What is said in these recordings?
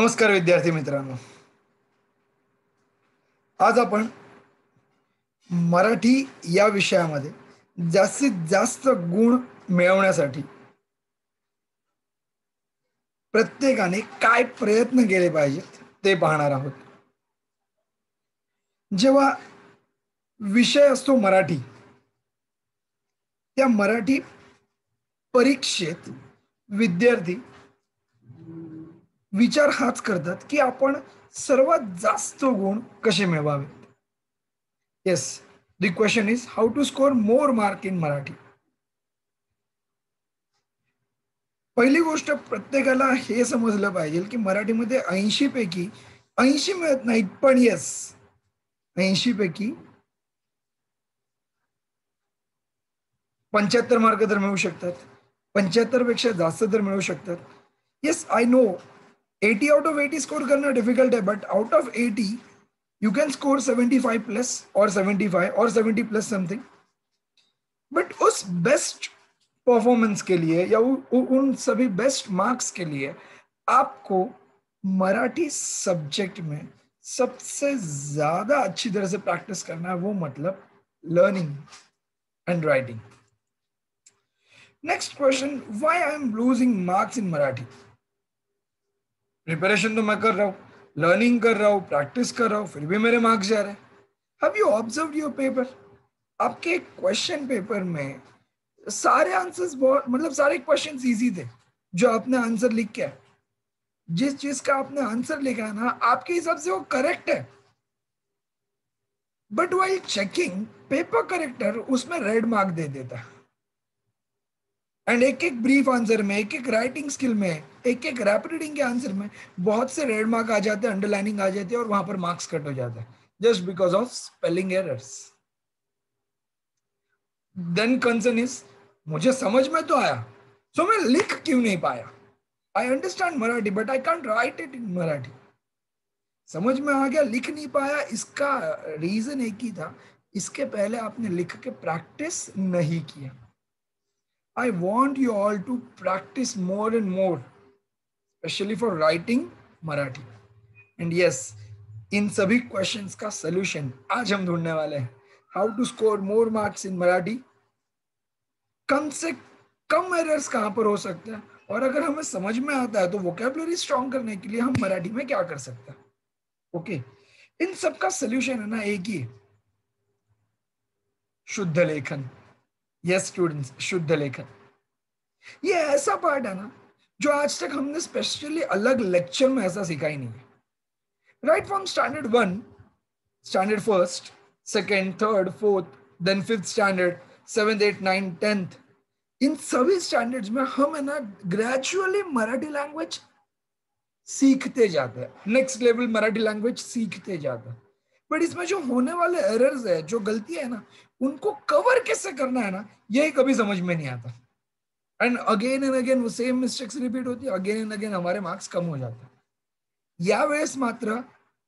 नमस्कार विद्यार्थी मित्रांनो. आज आपण मराठी या विषयामध्ये जास्तीत जास्त गुण मिळवण्यासाठी प्रत्येकाने काय प्रयत्न केले पाहिजेत ते पाहणार आहोत. जेव्हा विषय असतो मराठी, त्या मराठी परीक्षेत विद्यार्थी विचार हाच करतात की आपण सर्वात जास्त गुण कसे मिळवावेत. Yes, the question is how to score more mark in Marathi. पहिली गोष्ट प्रत्येकाला हे समजलं पाहिजे की मराठीमध्ये 80 पैकी 80 मिळत नाहीत, पण येस 80 पैकी 75 मार्क तर मिळू शकतात. 75 पेक्षा जास्त तर मिळू शकतात. Yes, I know 80 out of 80 score करणं डिफिकल्ट आहे, but out of 80 you can score 75 plus और 75 और 70 प्लस समथिंग. बट उस बेस्ट परफॉर्मेंस के लिए या उन सभी बेस्ट मार्क्स के लिए आपको मराठी सब्जेक्ट में सबसे ज्यादा अच्छी तरह से प्रैक्टिस करना है, वो मतलब learning end writing. Next question, why I am losing marks in Marathi. Preparation तो मैं कर रहा हूँ, लर्निंग कर रहा हूँ, प्रैक्टिस कर रहा हूँ, फिर भी मेरे मार्क्स जा रहे हैं. Have you observed your paper? आपके क्वेश्चन पेपर में सारे आंसर्स बहुत मतलब सारे क्वेश्चंस इजी थे. जो आपने आंसर लिख के जिस चीज का आपने आंसर लिखा है ना, आपके हिसाब से वो करेक्ट है, but while checking paper character उसमें रेड मार्क दे देता है. एंड एक एक ब्रीफ आंसर में, एक एक राइटिंग स्किल में, एक एक रैपिड रीडिंग के आंसर में बहुत से रेड मार्क आ जाते हैं, अंडरलाइनिंग आ जाती है और वहां पर मार्क्स कट हो जाता है just because of spelling errors. Then concern is, मुझे समझ में तो आया, सो मैं लिख क्यों नहीं पाया. I understand Marathi but I can't right it in Marathi. समझ में आ गया, लिख नहीं पाया. इसका रीजन एक ही था, इसके पहले आपने लिख के प्रैक्टिस नहीं KIA. I want you all to practice more and more, especially for writing Marathi. And yes, इन सभी क्वेश्चंस का सॉल्यूशन आज हम ढूंढने वाले हैं. How to score more marks in Marathi. कम से कम एरर्स कहां पर हो सकते हैं, और अगर हमें समझ में आता है तो वोकैबुलरी स्ट्रॉन्ग करने के लिए हम मराठी में क्या कर सकते हैं. ओके, इन सब का सॉल्यूशन है ना एक ही, शुद्ध लेखन. यस स्टूडेंट्स, शुद्ध लेखन ये ऐसा पार्ट है ना जो आज तक हमने स्पेशली अलग लेक्चर में ऐसा सीखा ही नहीं है. Right from standard 1, standard first, second, third, fourth, then fifth standard, 7th, 8th, 9th, 10th, इन सभी स्टैंडर्ड्स में हम है ना ग्रेजुअली मराठी लैंग्वेज सीखते जाते हैं, नेक्स्ट लेवल मराठी लैंग्वेज सीखते जाते हैं. बट इसमें जो होने वाले एरर्स है, जो गलती है ना, उनको कवर कैसे करना है ना, यही कभी समझ में नहीं आता. एंड अगेन वो सेम मिस्टेक्स रिपीट होती, अगेन एंड अगेन हमारे मार्क्स कम हो जाते. यावेळेस मात्र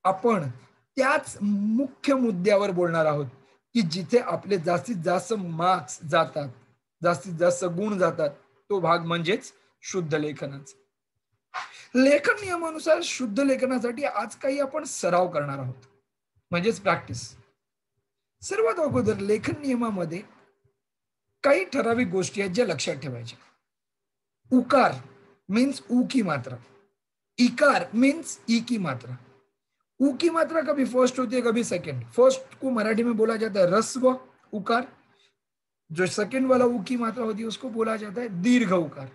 आपण त्याच मुख्य मुद्द्यावर बोलणार आहोत की जिथे आपले जास्तीत जास्त मार्क्स जातात, जास्तीत जास्त गुण जातात, तो भाग म्हणजेच शुद्ध लेखनाचा. लेखन नियमानुसार शुद्ध लेखनासाठी आज काही आपण सराव करणार आहोत, म्हणजेच प्रॅक्टिस. सर्वात अगोदर लेखन नियमामध्ये काही ठराविक गोष्टी आहेत ज्या लक्षात ठेवायच्या. उकार मीन्स ऊ की मात्रा, इकार मीन्स ई की मात्रा. ऊ की मात्रा कभी फर्स्ट होती है, कभी सेकंड. फर्स्ट को मराठी में बोला जाता है रस्व उकार, जो सेकंड वाला ऊ की मात्रा होती है उसको बोला जाता है दीर्घ उकार.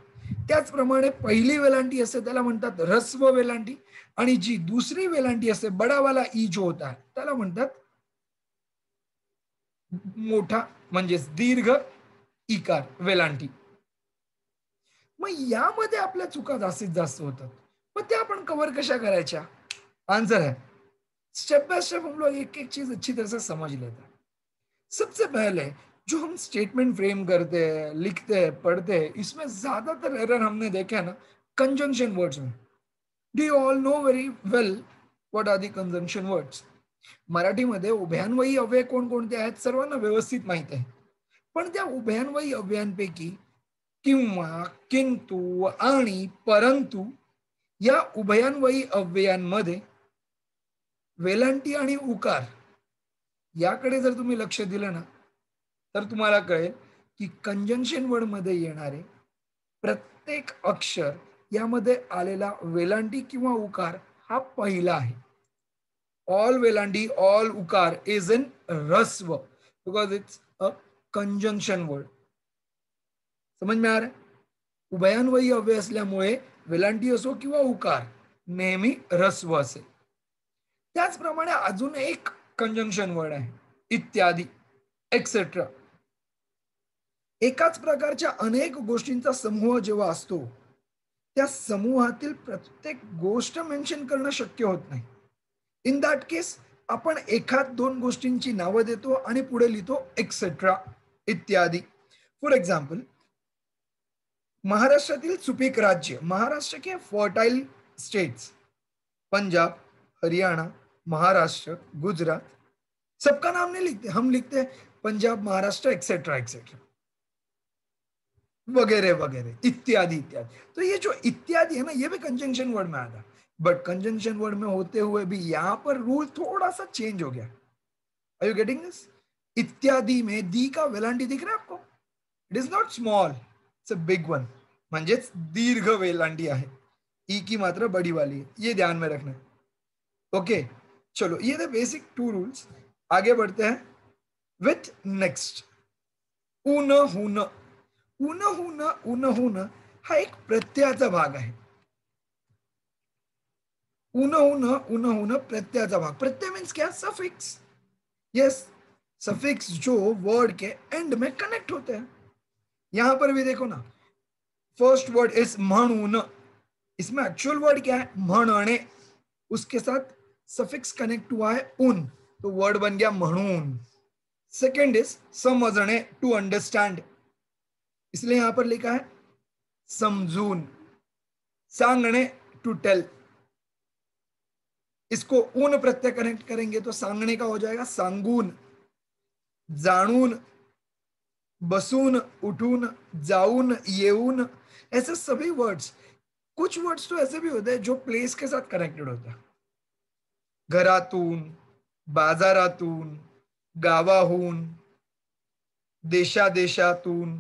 त्याचप्रमाणे पहिली वेलांटी असते त्याला म्हणतात रस्व वेलांटी, आणि जी दुसरी वेलांटी असते बडा वाला ई जो होता है त्याला म्हणतात मोठा म्हणजेच दीर्घ इकार वेलांटी. मग यामध्ये आपल्या चुका जास्तीत जास्त होतात. मग त्या आपण कव्हर कशा करायच्या? आंसर है स्टेप बाय स्टेप हम लोग एक एक चीज अच्छी तरह से समझ लेते हैं. सबसे पहले जो हम स्टेटमेंट फ्रेम करते हैं, लिखते हैं, पढ़ते हैं, इसमें ज्यादातर एरर हमने देखे है ना कंजंक्शन वर्ड्स में. Do you all know very well what are the conjunction words. मराठीमध्ये उभयान्वयी अव्यय कोणकोणते आहेत सर्वांना व्यवस्थित माहित आहे, पण त्या उभयान्वयी अव्ययांपैकी किंवा, किंतु आणि परंतु या उभयान्वयी अव्ययांमध्ये वेलांटी आणि उकार याकडे जर तुम्ही लक्ष दिलं ना, तर तुम्हाला कळेल की कंजंक्शन वर्डमध्ये येणारे प्रत्येक अक्षर यामध्ये आलेला वेलांटी किंवा उकार हा पहिला आहे. ऑल वेलांटी, ऑल उकार इज इन ह्रस्व because it's a conjunction word. समझ में आ रहा है? उभयान्वयी अव्यय असल्यामुळे वेलांटी असो किंवा उकार नेहमी ह्रस्व असेल. त्याचप्रमाणे अजून एक कंजंक्शन वर्ड आहे, इत्यादी, एक्सेट्रा. एकाच प्रकारच्या अनेक गोष्टींचा समूह जेव्हा असतो, त्या समूहातील प्रत्येक गोष्ट मेन्शन करणं शक्य होत नाही. इन दॅट केस आपण एखाद दोन गोष्टींची नावं देतो आणि पुढे लिहितो एक्सेट्रा, इत्यादी. फॉर एक्झाम्पल, महाराष्ट्रातील सुपीक राज्य, महाराष्ट्र के फर्टाइल स्टेट्स, पंजाब, हरियाणा, महाराष्ट्र, गुजरात, सबका नाम नहीं लिखते, हम लिखते हैं पंजाब, महाराष्ट्र, एक्सेट्रा एक्सेट्रा, वगैरह वगैरह, इत्यादि इत्यादि. तो ये जो इत्यादि है ना, ये भी कंजंक्शन वर्ड में आता, बट कंजंक्शन वर्ड में होते हुए भी यहां पर रूल थोड़ा सा चेंज हो गया. आर यू गेटिंग दिस? इत्यादि में दी का वेलांटी दिख रहा है आपको? It is not small, it's a big one. म्हणजेच दीर्घ वेलांटी आहे. ई की मात्रा बड़ी वाली है, ये ध्यान में रखना. ओके, चलो ये थे बेसिक 2 रूल्स. आगे बढ़ते हैं विथ नेक्स्ट, ऊन हुन. ऊन हुन, ऊन हुन हा एक प्रत्ययाचा भाग आहे. ऊन हुन प्रत्ययाचा भाग. प्रत्यय मीन्स क्या? सफिक्स. यस, सफिक्स जो वर्ड के एंड में कनेक्ट होते हैं. यहां पर भी देखो ना, फर्स्ट वर्ड इज म्हणून. इसमें एक्चुअल वर्ड क्या है? म्हणणे. उसके साथ सफिक्स कनेक्ट हुआ है उन, तो वर्ड बन गया म्हणून. सेकेंड इज समजणे, टू अंडरस्टैंड, इसलिए यहां पर लिखा है समजून. सांगणे, टू टेल, इसको ऊन प्रत्यय कनेक्ट करेंगे तो सांगणे का हो जाएगा सांगून. जाणून, बसून, उठून, जाऊन, येऊन, ऐसे सभी वर्ड्स. कुछ वर्ड्स तो ऐसे भी होते हैं जो प्लेस के साथ कनेक्टेड होता है. घरातून, बाजारातून, गावाहून, देशादेशातून,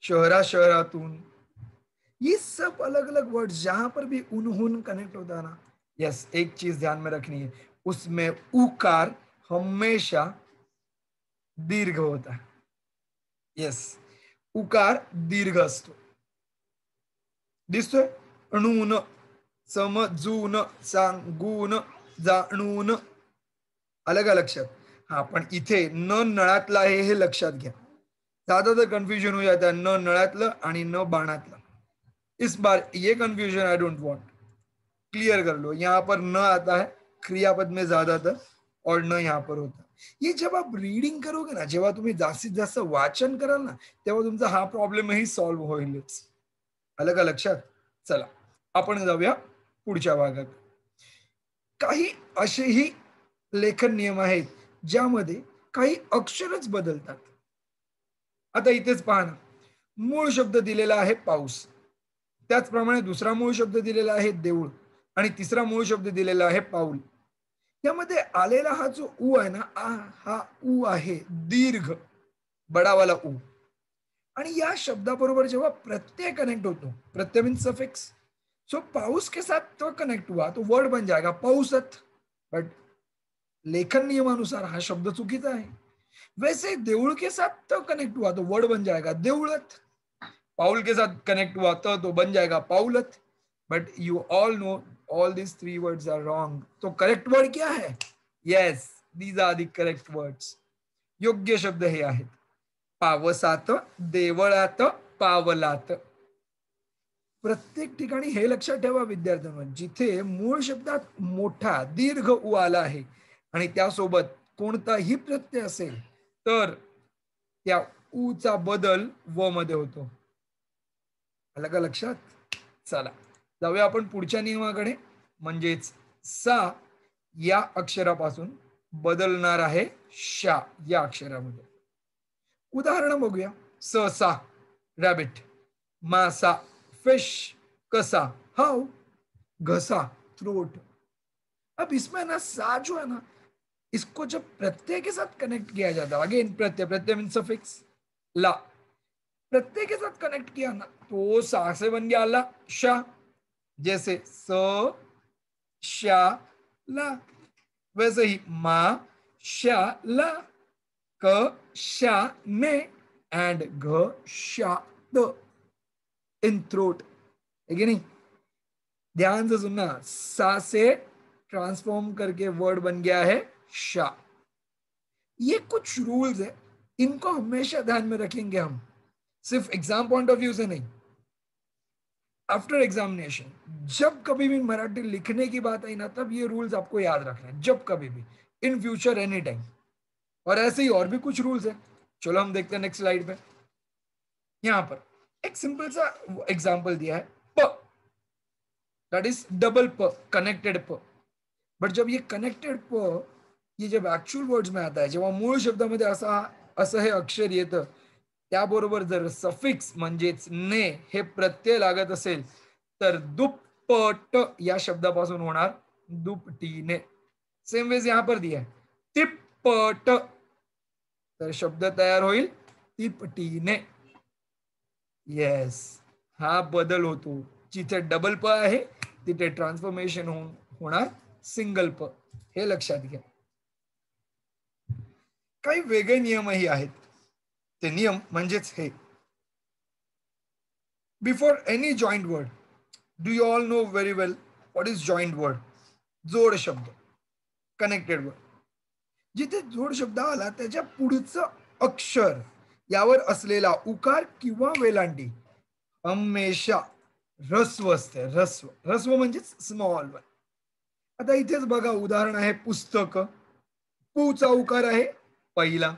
शहराशहरातून, ये सब अलग अलग वर्ड्स जहां पर भी उन्हून कनेक्ट होता है ना, यस, एक चीज ध्यान में रखनी है, उसमें उकार हमेशा दीर्घ होता है. यस, उकार दीर्घ असतो. दिसतोय? अणून, समजून, सांगून, जाणून. अलग अलग लक्षात. हाँ, पण इथे न नळातला आहे हे लक्षात घ्या. ज्यादातर कंफ्यूजन हो जाता है न नळातलं आणि न बाणातलं. इस बार ये confusion I don't want, clear कर लो. यहाँ पर न आता है क्रियापद में ज्यादातर और न यहाँ पर होता. ये जब आप रीडिंग करोगे ना, जेव्हा तुम्ही जास्तीत जास्त वाचन कराल ना, तेव्हा तुमचा हा प्रॉब्लेमही सॉल्व्ह होईलच. आलं का लक्षात? चला आपण जाऊया पुढच्या भागात. काही असेही लेखन नियम आहेत ज्यामध्ये काही अक्षरच बदलतात. आता इथेच पहा ना, मूळ शब्द दिलेला आहे पाऊस, त्याचप्रमाणे दुसरा मूळ शब्द दिलेला आहे देऊळ आणि तिसरा मूळ शब्द दिलेला आहे पाऊल. यामध्ये आलेला हा जो ऊ आहे ना, हा ऊ आहे दीर्घ, बडावाला ऊ. आणि या शब्दाबरोबर जेव्हा प्रत्यय कनेक्ट होतो, प्रत्यय मीन्स सफिक्स, सो पाउस के साथ तो कनेक्ट हुआ तो वर्ड बन जाएगा पाउसत. बट लेखन नियमानुसार हा शब्द चुकीचा है. वैसे देऊळ के साथ तो कनेक्ट हुआ तो वर्ड बन जाएगा देऊळत. पाउल के साथ कनेक्ट हुआ तो बन जाएगा पाउलत. But you all know all these 3 words are wrong. तो करेक्ट वर्ड क्या है? Yes, these are the correct words. योग्य शब्द हे आहेत पावसात, देवळात, पावलात. प्रत्येक ठिकाणी हे लक्षात ठेवा विद्यार्थ्यांनो, जिथे मूळ शब्दात मोठा दीर्घ उ आला आहे आणि त्यासोबत कोणताही प्रत्यय असेल तर त्या ऊचा बदल व मध्ये होतो. आलं का लक्षात? चला जाऊया आपण पुढच्या नियमाकडे, म्हणजेच सा या अक्षरापासून बदलणार आहे शा या अक्षरामध्ये. उदाहरण बघूया. ससा, रॅबिट, मासा, फिश, कसा, हाऊ. घसा, थ्रोट। अब इसमें ना सा जो है ना, इसको जब प्रत्यय के साथ कनेक्ट किया जाता है, अगेन प्रत्यय, प्रत्यय मीन सफिक्स, ला, प्रत्यय के साथ कनेक्ट किया ना तो सा से बन गया ला, शा। जैसे स शा ला, वैसे ही मा शा ला, क शा ने एंड घ शा द, इन थ्रोट, है कि नहीं? ध्यान से सुनना, सा से ट्रांसफॉर्म करके वर्ड बन गया है शा। ये कुछ रूल्स है, इनको हमेशा ध्यान में रखेंगे हम, सिर्फ एग्जाम पॉइंट ऑफ व्यू से नहीं, आफ्टर एग्जामिनेशन जब कभी भी मराठी लिखने की बात आई ना, तब ये रूल्स आपको याद रखना है, जब कभी भी, इन फ्यूचर एनी टाइम। और ऐसे ही और भी कुछ रूल्स है। चलो हम देखते हैं नेक्स्ट स्लाइड पे। यहां पर एक सिंपल सा एग्जांपल दिया है, प, दैट इज डबल प, कनेक्टेड प। बट जब ये कनेक्टेड प ये जब ऍक्च्युअल वर्ड्स में आता है, जेव्हा मूळ शब्दामध्ये असं हे अक्षर येतं, त्याबरोबर जर सफिक्स म्हणजेच ने हे प्रत्यय लागत असेल, तर दुप्पट या शब्दापासून होणार दुपटीने। सेम वेज यहां पर दिया है तिप्पट, तर शब्द तयार होईल तिपटीने। येस, हा बदल होतो, जिथे डबल प आहे तिथे ट्रान्सफॉर्मेशन होणार सिंगल प, हे लक्षात घ्या। काही वेगळे नियमही आहेत, ते नियम म्हणजेच हे, before any joint word, do you all no very well what is joint word? जोड शब्द, कनेक्टेड वर्ड, जिथे जोड शब्द आला त्याच्या पुढचं अक्षर यावर असलेला उकार किंवा वेलांटी हमेशा ह्रस्व असते, ह्रस्व, ह्रस्व म्हणजेच स्मॉल वन। आता इथेच बघा उदाहरण आहे पुस्तक, पूचा उकार आहे पहिला,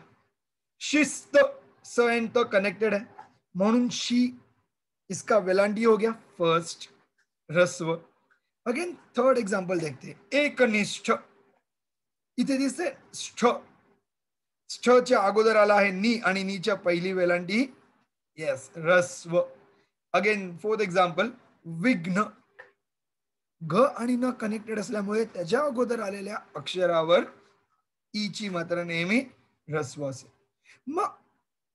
शिस्त स एंड त कनेक्टेड है, म्हणून शी, इसका वेलांटी हो गया फर्स्ट, ह्रस्व। अगेन थर्ड एग्जांपल देखते हैं, एकनिष्ठ, इथे दिसते स्ठ, स्ठच्या अगोदर आला आहे नी आणि नीच्या पहिली वेलांटी येस ह्रस्व। अगेन फोर्थ एग्जांपल, विघ्न, घ आणि न कनेक्टेड असल्यामुळे त्याच्या अगोदर आलेल्या अक्षरावर ई ची मात्रा नेहमी ह्रस्व असेल। मग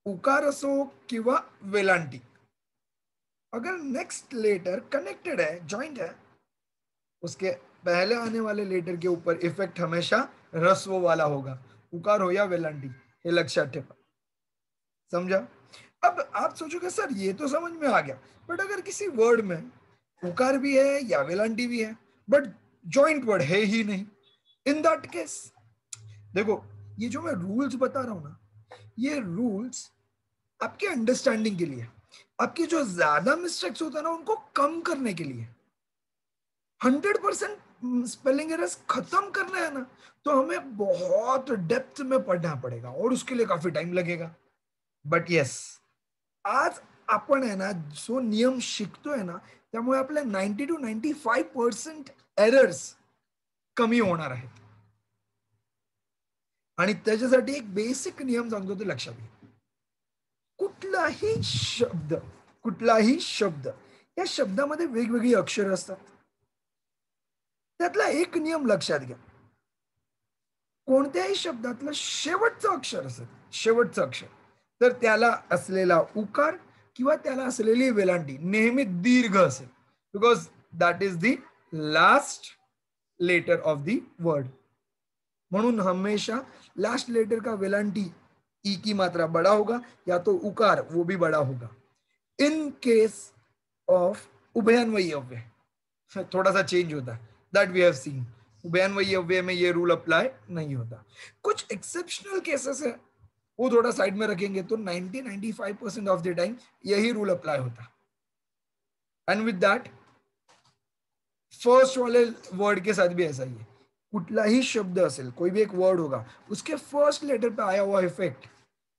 उकार असो किंवा वेलांटी, अगर नेक्स्ट लेटर कनेक्टेड है, जॉइंट है, उसके पहले आने वाले लेटर के ऊपर इफेक्ट हमेशा ह्रस्व वाला होगा, उकार हो या वेलांटी, हे लक्षात ठेवा। समझा? अब आप सोचोगे सर ये तो समझ में आ गया, बट अगर किसी वर्ड में उकार भी है या वेलांटी भी है बट जॉइंट वर्ड है ही नहीं, इन दैट केस देखो, ये जो मैं रूल्स बता रहा हूं ना, ये रूल्स आपके अंडरस्टैंडिंग के लिए, आपकी जो ज्यादा मिस्टेक्स होता है ना उनको कम करने के लिए। 100% स्पेलिंग एरर्स खत्म करना है ना, तो हमें बहुत डेप्थ में पढ़ना पड़ेगा और उसके लिए काफी टाइम लगेगा। बट यस, आज आपण आहे ना जो नियम शिकतोय ना, त्यामुळे आपले 90 to 95% एरर्स कमी होणार आहेत। आणि त्याच्यासाठी एक बेसिक नियम सांगतो, ते लक्षात घ्या। कुठलाही शब्द, कुठलाही शब्द, या शब्दामध्ये वेगवेगळी अक्षर असतात, त्यातला एक नियम लक्षात घ्या, कोणत्याही शब्दातलं शेवटचं अक्षर असेल, शेवटचं अक्षर, तर त्याला असलेला उकार किंवा त्याला असलेली वेलांटी नेहमी दीर्घ असेल, because that is the last letter of the word. म्हणून हमेशा लास्ट लेटर का वेलांटी ई की मात्रा बड़ा होगा या तो उकार वो भी बड़ा होगा। इन केस ऑफ उभयान्वयी अव्यय थोड़ा सा चेंज होता है, दैट वी हैव सीन। उभयान्वयी अव्यय में ये रूल अप्लाई नहीं होता, कुछ एक्सेप्शनल केसेस है, वो थोड़ा साइड में रखेंगे, तो 90-95% ऑफ द टाइम यही रूल अप्लाई होता। एंड विद दैट फर्स्ट वाले वर्ड के साथ भी ऐसा ही है, कुठलाही शब्द असेल, कोई भी एक वर्ड होगा, उसके फर्स्ट लेटर पे आया हुआ इफेक्ट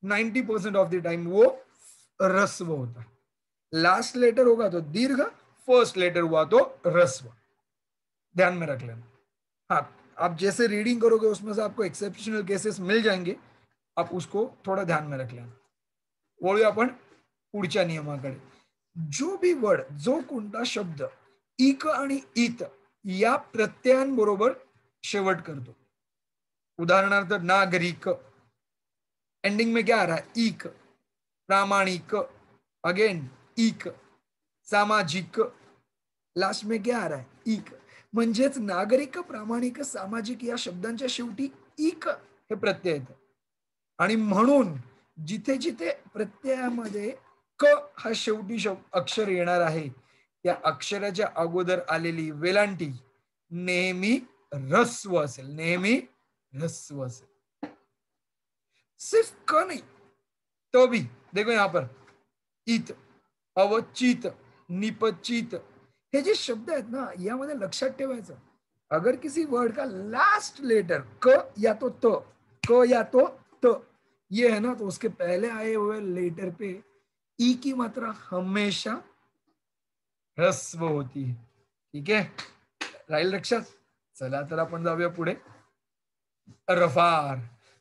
90% ऑफ द टाइम वो ह्रस्व होता है। लास्ट लेटर होगा तो दीर्घ, फर्स्ट लेटर हुआ तो ह्रस्व, ध्यान में रख लेना। हाँ, आप जैसे रीडिंग करोगे उसमें से आपको एक्सेप्शनल केसेस मिल जाएंगे, आप उसको थोड़ा ध्यान में रख लेना। वळूया आपण पुढच्या नियमाकडे। जो भी वर्ड, जो कोणता शब्द इक आणि इत या प्रत्ययांबरोबर शेवट करतो. उदाहरणार्थ नागरिक, एंडिंग में क्या आ रहा है? ईक. प्रामाणिक, अगेन ईक. सामाजिक, लास्ट में क्या आ रहा है? ईक. म्हणजेच नागरिक, प्रामाणिक, सामाजिक या शब्दांच्या शेवटी ईक हे प्रत्यय येतं. आणि म्हणून जिथे जिथे प्रत्ययामध्ये क हा शेवटी अक्षर येणार आहे, त्या अक्षराच्या अगोदर आलेली वेलांटी नेहमी ह्रस्व असेल. नेहमी ह्रस्व असेल. सिर्फ क नहीं, तो भी देखो यहां पर इत, अवचित, निपचित, हे जे शब्द आहेत ना, यामध्ये लक्षात ठेवायचं, अगर किसी वर्ड का लास्ट लेटर क या तो त, क या तो त ये है ना, तो उसके पहले आए हुए लेटर पे ई की मात्रा हमेशा ह्रस्व होती है. ठीक है, राहील लक्षात. चला तर आपण जाऊया पुढे. रफार.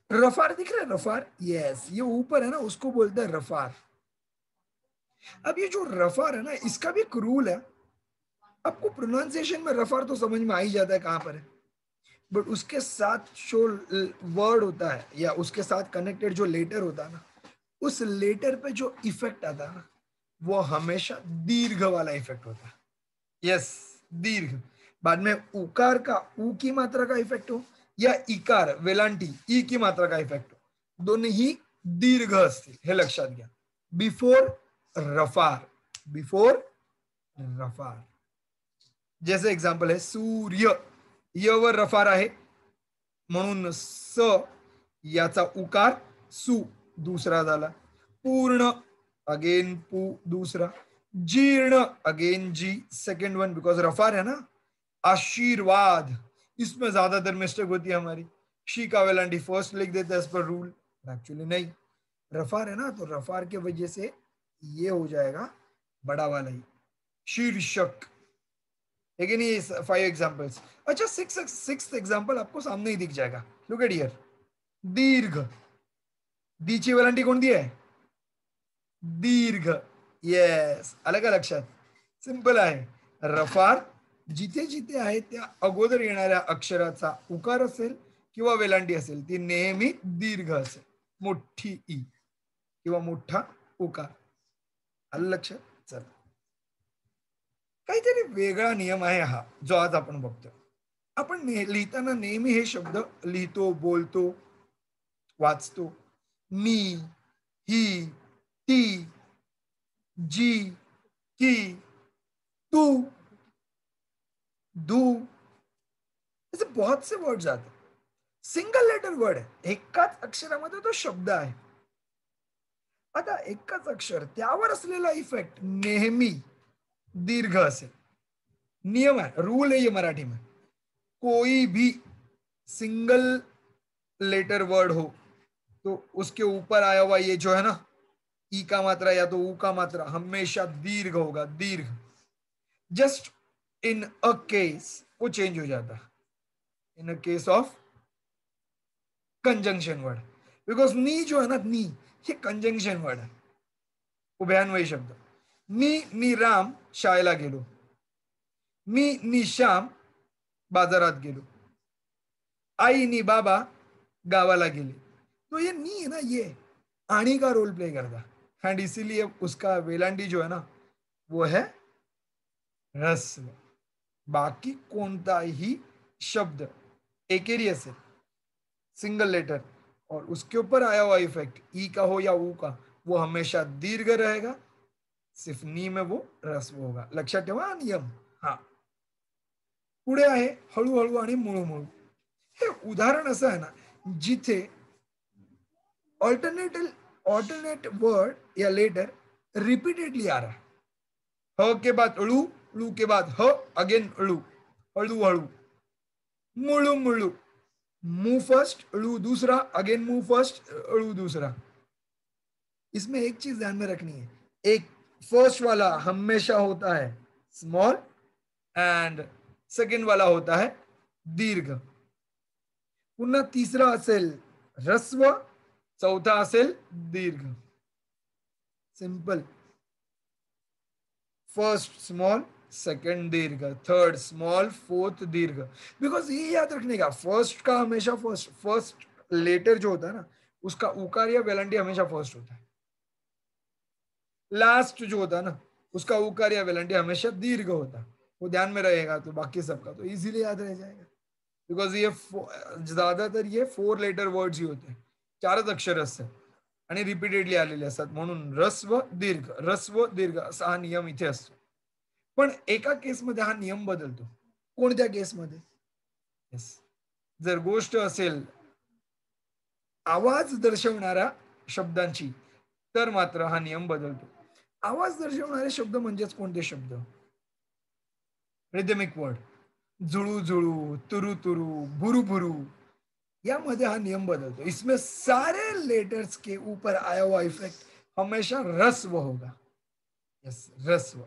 रफार दिख रहा है? रफार, यस, ये ऊपर है ना, उसको बोलते हैं रफार. अब ये जो रफार है ना, इसका भी एक रूल है. आपको प्रोनाउंसिएशन में रफार तो समझ में आ ही जाता है कहां पर है, बट उसके साथ जो वर्ड होता है या उसके साथ कनेक्टेड जो लेटर होता है ना, उस लेटर पे जो इफेक्ट आता है ना, वो हमेशा दीर्घ वाला इफेक्ट होता है. यस, दीर्घ. बाद में उकार का ऊ की मात्रा का इफेक्ट हो या इकार वेलांटी ई की मात्रा का इफेक्ट हो, दोनों ही दीर्घ असतील, हे लक्षात घ्या. बिफोर रफार, बिफोर रफार. जैसे एग्जाम्पल आहे सूर्य, य वर रफार आहे म्हणून स याचा उकार सु दूसरा झाला. पूर्ण, अगेन पू दूसरा. जीर्ण, अगेन जी सेकेंड वन, बिकॉज रफार है ना. आशीर्वाद, इसमें ज्यादातर मिस्टेक होती है हमारी. शी का वेलांटी फर्स्ट लिख देते हैं एज पर रूल, एक्चुअली नहीं. रफार है ना, तो रफार की वजह से ये हो जाएगा बड़ा वाला ही. शीर्षक. लेकिन ये 5 एग्जांपल्स. अच्छा, सिक्स एग्जांपल आपको सामने ही दिख जाएगा. Look at here. दीर्घ, दीची वेलांटी कोणती आहे? दीर्घ. येस, आलं का लक्षात? सिंपल आहे. रफार जिथे जिथे आहे त्या अगोदर येणाऱ्या अक्षराचा उकार असेल किंवा वेलांटी असेल, ती नेहमी दीर्घ असेल. मोठी ई किंवा मोठा उकार. आलं लक्षात? चला, काहीतरी वेगळा नियम आहे हा, जो आज आपण बघतो. आपण लिहिताना नेहमी हे शब्द लिहितो, बोलतो, वाचतो. मी, ही, ती, जी, की, तू, दू, ऐसे बहुत से वर्ड्स आते. सिंगल लेटर वर्ड आहे, एकाच अक्षरामध्ये तो शब्द आहे. आता एकच अक्षर, त्यावर असलेला इफेक्ट नेहमी दीर्घ असेल. नियम है, रूल है ये मराठी में. कोई भी सिंगल लेटर वर्ड हो तो उसके ऊपर आया हुआ ये जो है ना, ई का मात्रा या तो ऊ का मात्रा हमेशा दीर्घ होगा. दीर्घ. जस्ट इन अ केस वो चेंज हो जाता है. In a case of conjunction word, because नी जो है ना, नी, ये कंजंक्शन वर्ड है, उभयान्वयी शब्द. मी राम शाळेला गेलो. मी श्याम बाजारात गेलो. आई नी बाबा गावाला गेले. तो ये नी है ना, ये आणी का रोल प्ले करता, एंड इसीलिए उसका वेलांटी जो है ना, वो है ह्रस्व. बाकी कोणताही शब्द एकेरी असेल, सिंगल लेटर, और उसके ऊपर आया हुआ इफेक्ट ई का हो या ऊ का, वो हमेशा दीर्घ रहेगा. सिर्फ नी में वो ह्रस्व होगा. लक्षात ठेवा नियम. हा, पुढे आहे हळूहळू आणि मुळूमुळू. हे उदाहरण असं आहे ना, जिथे ऑल्टरनेट वर्ड या लेटर रिपीटेडली आ रहा है. ह के बाद अळू, ळू के बाद ह, अगेन अळू, हळू हळू. मुळू मुळू, मुंह फर्स्ट, अळू दूसरा, अगेन मुंह फर्स्ट, अळू दूसरा. इसमें एक चीज ध्यान में रखनी है, एक फर्स्ट वाला हमेशा होता है स्मॉल एंड सेकंड वाला होता है दीर्घ. पुन्हा तीसरा असेल ह्रस्व, चौथा असेल दीर्घ. सिंपल. फर्स्ट स्मॉल, सेकंड दीर्घ, थर्ड स्मॉल, फोर्थ दीर्घ। बिकॉज ये याद रखने का, फर्स्ट का हमेशा फर्स्ट फर्स्ट लेटर जो होता है ना, उसका उकार या वेलांटी हमेशा फर्स्ट होता है। लास्ट जो होता है ना, उसका उकार या वेलांटी हमेशा दीर्घ होता है। वो ध्यान में रहेगा तो बाकी सबका तो इजीली याद रह जाएगा। बिकॉज ये ज्यादातर ये 4 लेटर वर्ड्स ही होते हैं, 4च अक्षर असतात आणि रिपीटेडली आलेले असतात, म्हणून रस्व दीर्घ असा हा नियम इथे असतो। पण एका केसमध्ये हा नियम बदलतो। कोणत्या केसमध्ये? येस, जर गोष्ट असेल आवाज दर्शवणाऱ्या शब्दांची, तर मात्र हा नियम बदलतो। आवाज दर्शवणारे शब्द म्हणजेच कोणते शब्द? रिदमिक वर्ड, जुळू जुळू, तुरु तुरु, भुरु भुरु, यामध्ये हा नियम बदलतो। इसमें सारे लेटर्स के ऊपर आया हुआ इफेक्ट हमेशा रस्व होगा। यस, रस्व।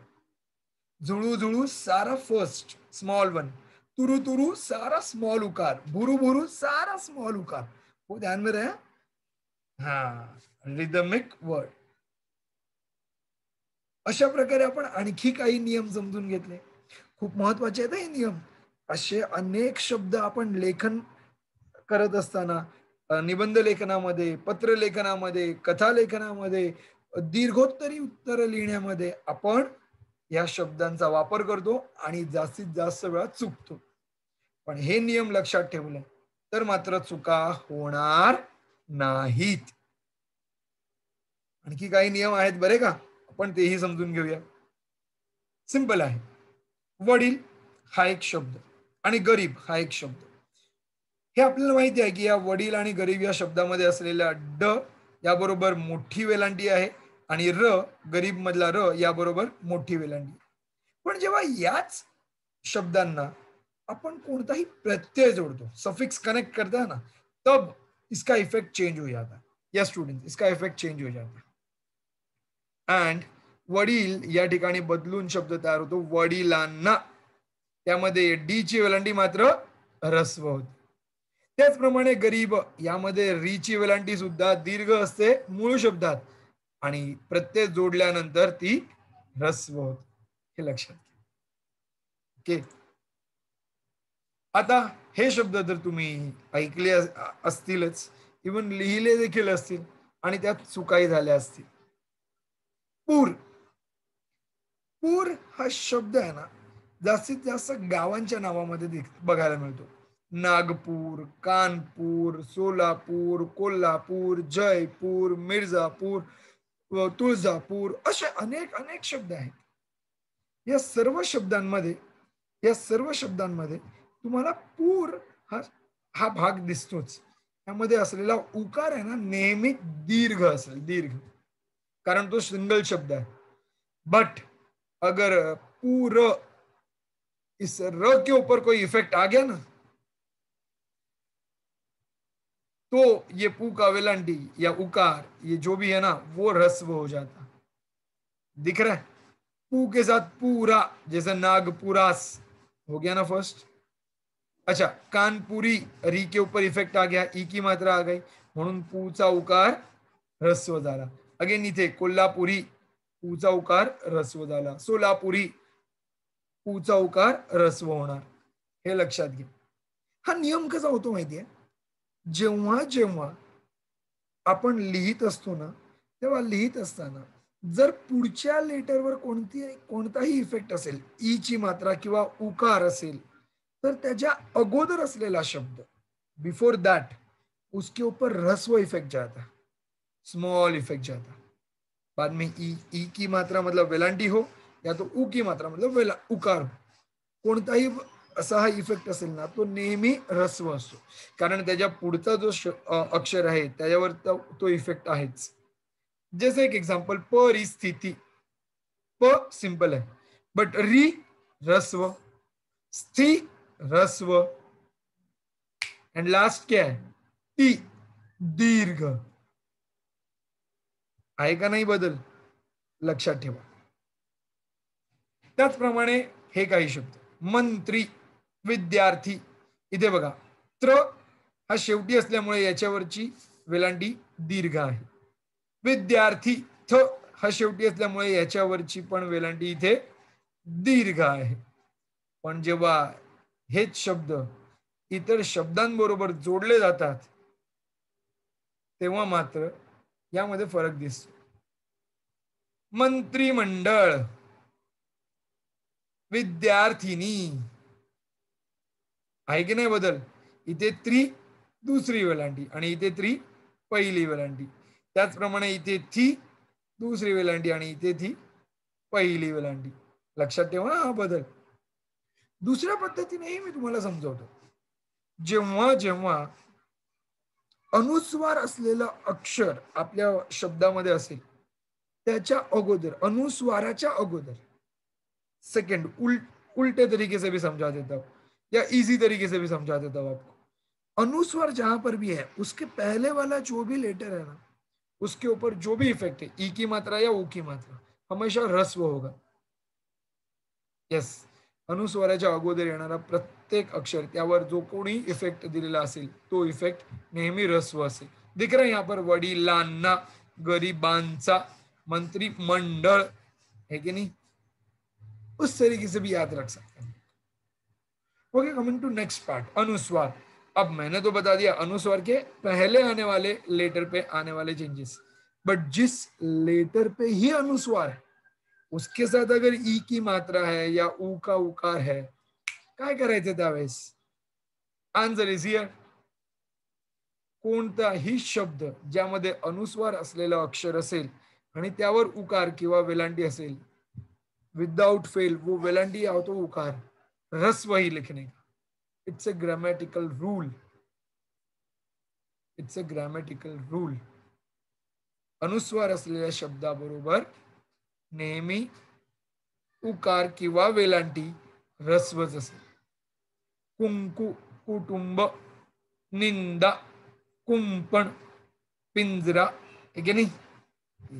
जुळू जुळू सारा फर्स्ट स्मॉल वन, तुरु तुरु सारा स्मॉल उकार, भुरु भुरु सारा स्मॉल उकार। वो ध्यान में रहे। हाँ, रिदमिक वर्ड। अशा प्रकारे आपण आणखी काही नियम समजून घेतले। खूप महत्वाचे आहेत हे नियम। असे अनेक शब्द आपण लेखन करत असताना, निबंध लेखनामध्ये, पत्र लेखनामध्ये, कथा लेखनामध्ये, दीर्घोत्तरी उत्तर लिहिण्यामध्ये आपण या शब्दांचा वापर करतो आणि जास्तीत जास्त वेळा चुकतो। पण हे नियम लक्षात ठेवले तर मात्र चुका होणार नाहीत। आणखी काही नियम आहेत बरे का, आपण तेही समजून घेऊया। सिंपल आहे। वडील हा एक शब्द आणि गरीब हा एक शब्द। हे आपल्याला माहिती आहे की या वडील आणि गरीब या शब्दामध्ये असलेला ड याबरोबर मोठी वेलांटी आहे आणि र, गरीब मधला र याबरोबर मोठी वेलांटी। पण जेव्हा याच शब्दांना अपन कोणताही प्रत्यय जोड़तो, सफिक्स कनेक्ट करता है ना, तब इसका इफेक्ट चेंज हो जाता है। या स्टूडेंट, इसका इफेक्ट चेंज हो जाता है। एंड वडील या ठिकाणी बदलून शब्द तयार होतो वडिलांना, त्यामध्ये डी ची वेलांटी मात्र ह्रस्व होते। त्याचप्रमाणे गरीब यामध्ये री ची वेलांटी सुद्धा दीर्घ असते मूळ शब्दात आणि प्रत्यय जोडल्यानंतर ती ह्रस्व होते, हे लक्षात घ्या। ओके, आता हे शब्द जर तुम्ही ऐकले असतीलच, इवन लिहिले देखील असतील आणि त्यात चुकाही झाल्या असतील। पूर, पूर हा शब्द आहे ना, जास्तीत जास्त गावांच्या नावामध्ये बघायला मिळतो। नागपूर, कानपूर, सोलापूर, कोल्हापूर, जयपूर, मिर्जापूर, तुळजापूर, असे अनेक अनेक शब्द आहेत। या सर्व शब्दांमध्ये तुम्हाला पूर हा हा भाग दिसतोच। त्यामध्ये असलेला उकार आहे ना, नेहमी दीर्घ असेल, दीर्घ, कारण तो सिंगल शब्द है। बट अगर पूर, इस र के ऊपर कोई इफेक्ट आ गया ना, तो ये पू का वेलांटी या उकार, ये जो भी है ना, वो ह्रस्व हो जाता। दिख रहा है? पू के साथ पूरा, जैसे नागपुरास हो गया ना फर्स्ट। अच्छा, कानपुरी, री के ऊपर इफेक्ट आ गया, ई की मात्रा आ गई, म्हणून पूचा उकार ह्रस्व झाला। अगेन इथे कोल्हापुरी, पूचा उकार ह्रस्व झाला। सोलापुरी, पूचा उकार ह्रस्व होणार, हे लक्षात घ्या। हा नियम कसा होतो माहितीये? जेव्हा जेव्हा आपण लिहित असतो ना, तेव्हा लिहित असताना जर पुढच्या लेटरवर कोणताही इफेक्ट असेल, ई ची मात्रा किंवा उकार असेल, तर त्याच्या अगोदर असलेला शब्द, बिफोर दैट, उसके ऊपर ह्रस्व इफेक्ट जाता, स्मॉल इफेक्ट जाता। बाद में ई की मात्रा मतलब वेलांटी हो, या तो ऊ की मात्रा मतलब उकार हो, कोणताही असा हा इफेक्ट असेल ना, तो नेहमी ह्रस्व असतो, कारण त्याच्या पुढचा जो अक्षर आहे त्याच्यावर तो इफेक्ट आहेच। जैसे एक एग्जांपल, परिस्थिति, प सिंपल है, बट री ह्रस्व, स्थि ह्रस्व, एंड लास्ट क्या है? टी, दीर्घ। आहे का नाही बदल? लक्षात ठेवा। त्याचप्रमाणे हे काही शब्द, मंत्री, विद्यार्थी, इथे बघा त्र हा शेवटी असल्यामुळे याच्यावरची वेलांटी दीर्घ आहे। विद्यार्थी, थ हा शेवटी असल्यामुळे याच्यावरची पण वेलांटी इथे दीर्घ आहे. पण जेव्हा हेच शब्द इतर शब्दांबरोबर जोडले जातात तेव्हा मात्र यामध्ये फरक दिसतो. मंत्रिमंडळ, विद्यार्थिनी, आहे की नाही बदल? इथे त्री दुसरी वेलांटी आणि इथे त्री पहिली वेलांटी. त्याचप्रमाणे इथे थी दुसरी वेलांटी आणि इथे थी पहिली वेलांटी. लक्षात ठेवा हा बदल. दुसऱ्या पद्धतीनेही मी तुम्हाला समजवतो. जेव्हा जेव्हा अनुस्वार असलेलं अक्षर आपल्या शब्दामध्ये असेल त्याच्या अगोदर, अनुस्वाराच्या अगोदर, सेकंड उल्टे तरीके से भी समझा देता हूं या इजी तरीके से भी समझा देता हूं आपको। अनुस्वार जहां पर भी है उसके पहले वाला जो भी लेटर है ना उसके ऊपर जो भी इफेक्ट है, ई की मात्रा या ऊ की मात्रा, हमेशा ह्रस्व होगा। येस, अनुस्वाराच्या अगोदर येणारा प्रत्येक अक्षर त्यावर जो कोणी इफेक्ट दिलेला असेल तो इफेक्ट नेहमी ह्रस्व असेल। दिख रहा है यहाँ पर वडिलांना, गरिबांचा, मंत्रिमंडळ, है कि नहीं? उस तरीके से भी याद रख सकते हैं। Okay, coming to next part, अनुस्वार। अब मैंने तो बता दिया अनुस्वार के पहले आने वाले लेटर पे आने वाले चेंजेस, बट जिस लेटर पे ही अनुस्वार है उसके साथ अगर ई की मात्रा है या ऊ का उकार है, काय करायचं त्यावेळेस? Answer is here. कोणताही शब्द ज्यामध्ये अनुस्वार असलेलं अक्षर असेल आणि त्यावर उकार किंवा वेलांटी असेल, विदाउट फेल वो वेलांटी या तो उकार रस्व ही लिखने का. It's a grammatical rule. It's a grammatical rule. अनुस्वार असलेल्या शब्दाबरोबर नेहमी उकार किंवा वेलांटी रस्वच असेल. कुंकू, कुटुंब, निंदा, कुंपण, पिंजरा, है की नाही?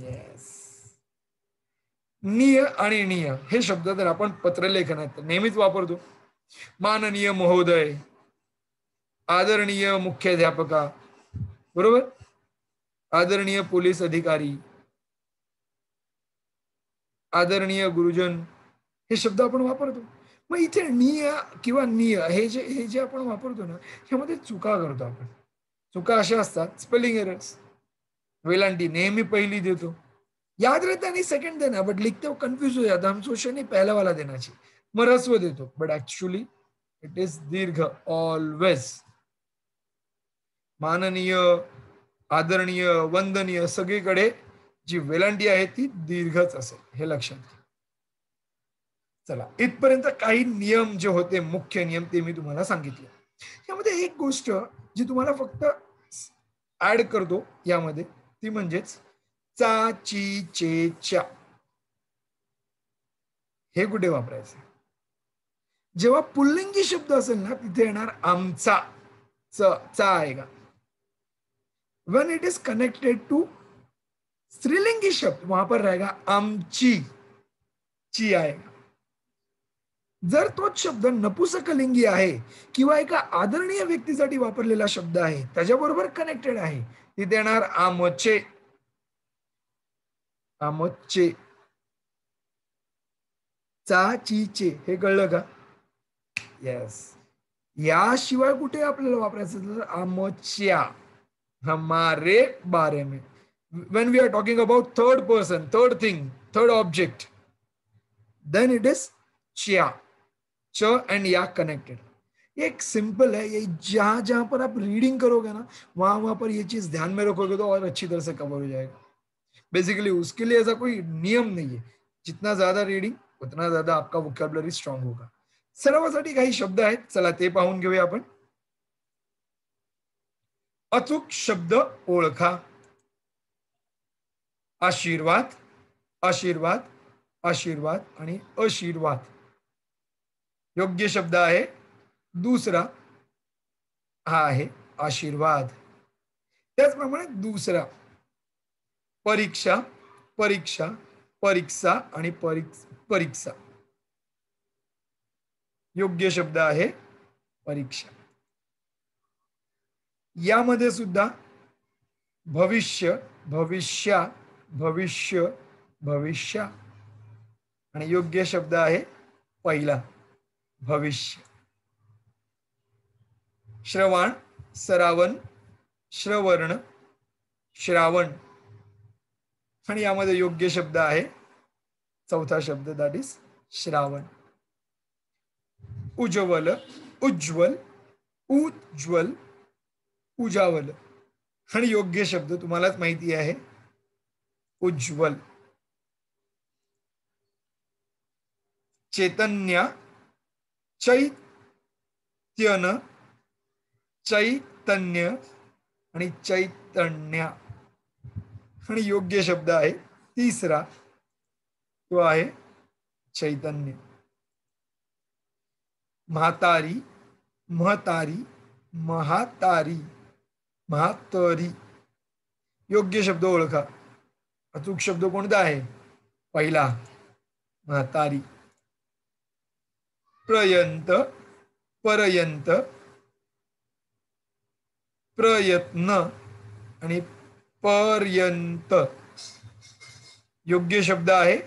येस. निय आणि निय हे शब्द तर आपण पत्रलेखनात नेहमीच वापरतो. माननीय महोदय, आदरणीय मुख्याध्यापका, बरोबर, आदरणीय पोलीस अधिकारी, आदरणीय गुरुजन, हे शब्द आपण वापरतो. मग इथे निय किंवा निय हे जे आपण वापरतो ना, ह्यामध्ये चुका करतो आपण. चुका अशा असतात, स्पेलिंग एरर्स. वेलांटी नेहमी पहिली देतो, याद रहता नहीं सेकंड देना, बट लिखते हो कंफ्यूज हो जाता, हम सोचते नहीं पहला वाला देना चाहिए, मग रस्व देतो, बट ऍक्च्युअली इट इज दीर्घ ऑलवेज. माननीय, आदरणीय, वंदनीय सगळीकडे जी वेलांटी आहे ती दीर्घच असेल, हे लक्षात घ्या. चला, इथपर्यंत काही नियम जे होते, मुख्य नियम, ते मी तुम्हाला सांगितले. यामध्ये एक गोष्ट जी तुम्हाला फक्त ऍड करतो यामध्ये, ती म्हणजेच चा, ची, चे, च्या, हे कुठे वापरायचं? जेव्हा पुल्लिंगी शब्द असेल ना तिथे येणार आमचा, चा आएगा. When it is connected to स्त्रीलिंगी शब्द वहां पर रहेगा आमची, ची आएगा. जर तोच शब्द नपुसकलिंगी आहे किंवा एका आदरणीय व्यक्तीसाठी वापरलेला शब्द आहे, त्याच्याबरोबर कनेक्टेड आहे, तिथे येणार आमचे, आमचे. चा, ची, चे, हे कळलं का? येस. याशिवाय कुठे आपल्याला वापरायचं तर आमच्या, हमारे बारे में. when we are talking about third person, third thing, third object, then it is च्या. च एंड या कनेक्टेड. एक सिंपल है, ये जहां जहां पर आप रीडिंग करोगे ना वहां वहां पर ये चीज ध्यान में रखोगे तो और अच्छी तरह से कवर हो जाएगा. बेसिकली उसके लिए ऐसा कोई नियम नहीं है, जितना ज्यादा रीडिंग उतना ज्यादा आपका वोकॅब्युलरी स्ट्रॉंग होगा. सरावासाठी काही शब्द आहेत, चला ते पाहून घेऊया आपण. अचूक शब्द ओळखा. आशीर्वाद, आशीर्वाद, आशीर्वाद आणि आशीर्वाद. योग्य शब्द आहे दुसरा, हा आहे आशीर्वाद. त्याचप्रमाणे दुसरा परीक्षा, परीक्षा, परीक्षा आणि परीक्षा. योग्य शब्द आहे परीक्षा. यामध्ये सुद्धा भविष्य, भविष्या, भविष्य, भविष्या. आणि योग्य शब्द आहे पहिला, भविष्य. श्रवण, सरावण, श्रवर्ण, श्रावण. आणि यामध्ये योग्य शब्द आहे चौथा शब्द, दॅट इज श्रावण. उज्ज्वल, उज्ज्वल, उज्ज्वल, उजावल. आणि योग्य शब्द तुम्हालाच माहिती आहे उज्ज्वल. चैतन्य, चैत्यन, चैतन्य आणि चैतन्य. आणि योग्य शब्द आहे तिसरा, तो आहे चैतन्य. म्हातारी, महतारी, महातारी, म्हातरी. योग्य शब्द ओळखा. अचूक शब्द कोणता आहे? पहिला, म्हातारी. प्रयंत, पर्यंत, प्रयत्न आणि पर्यंत. योग्य शब्द आहे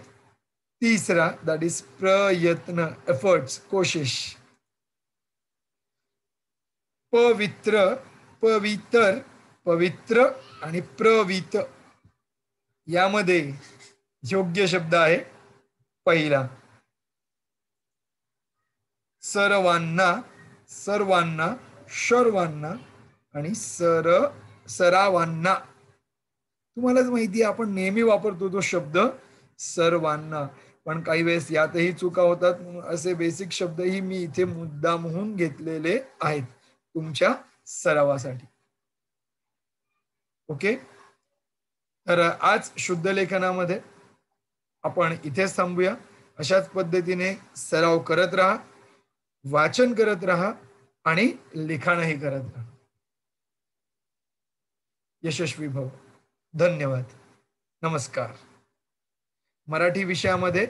तीसरा, दॅट इज प्रयत्न, एफर्ट्स, कोशिश. पवित्र, पवित्र, पवित्र आणि प्रवित. यामध्ये योग्य शब्द आहे पहिला. सर्वांना, सर्वांना, सर्वांना आणि सरावांना. तुम्हालाच माहिती आहे आपण नेहमी वापरतो तो शब्द सर्वांना, पण काही वेळेस यातही चुका होतात. असे बेसिक शब्दही मी इथे मुद्दामहून घेतलेले आहेत तुमच्या सरावासाठी. ओके, तर आज शुद्ध लेखनामध्ये आपण इथेच थांबूया. अशाच पद्धतीने सराव करत राहा, वाचन करत राहा आणि लिखाणही करत राहा. यशस्वी भव. धन्यवाद. नमस्कार. मराठी विषयामध्ये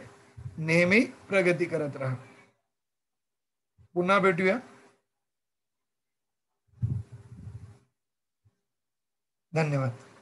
नेहमी प्रगती करत राहा. पुन्हा भेटूया. धन्यवाद.